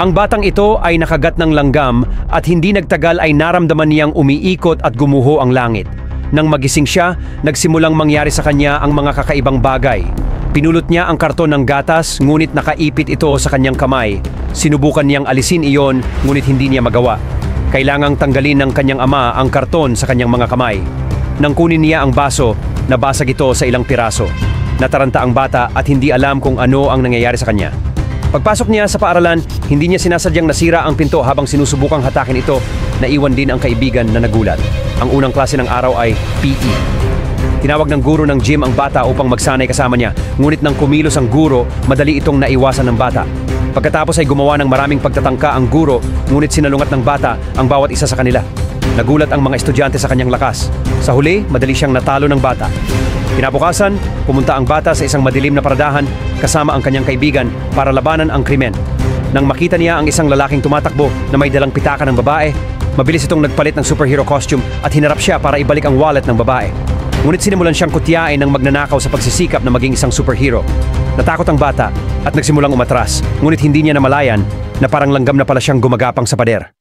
Ang batang ito ay nakagat ng langgam at hindi nagtagal ay naramdaman niyang umiikot at gumuho ang langit. Nang magising siya, nagsimulang mangyari sa kanya ang mga kakaibang bagay. Pinulot niya ang karton ng gatas, ngunit nakaipit ito sa kanyang kamay. Sinubukan niyang alisin iyon, ngunit hindi niya magawa. Kailangang tanggalin ng kanyang ama ang karton sa kanyang mga kamay. Nang kunin niya ang baso, nabasag ito sa ilang piraso. Nataranta ang bata at hindi alam kung ano ang nangyayari sa kanya. Pagpasok niya sa paaralan, hindi niya sinasadyang nasira ang pinto habang sinusubukang hatakin ito. Naiwan din ang kaibigan na nagulat. Ang unang klase ng araw ay PE. Tinawag ng guro ng gym ang bata upang magsanay kasama niya, ngunit nang kumilos ang guro, madali itong naiwasan ng bata. Pagkatapos ay gumawa ng maraming pagtatangka ang guro, ngunit sinalungat ng bata ang bawat isa sa kanila. Nagulat ang mga estudyante sa kanyang lakas. Sa huli, madali siyang natalo ng bata. Kinabukasan, pumunta ang bata sa isang madilim na paradahan kasama ang kanyang kaibigan para labanan ang krimen. Nang makita niya ang isang lalaking tumatakbo na may dalang pitaka ng babae, mabilis itong nagpalit ng superhero costume at hinarap siya para ibalik ang wallet ng babae. Ngunit sinimulan siyang kutyain ng magnanakaw sa pagsisikap na maging isang superhero. Natakot ang bata at nagsimulang umatras, ngunit hindi niya namalayan na parang langgam na pala siyang gumagapang sa pader.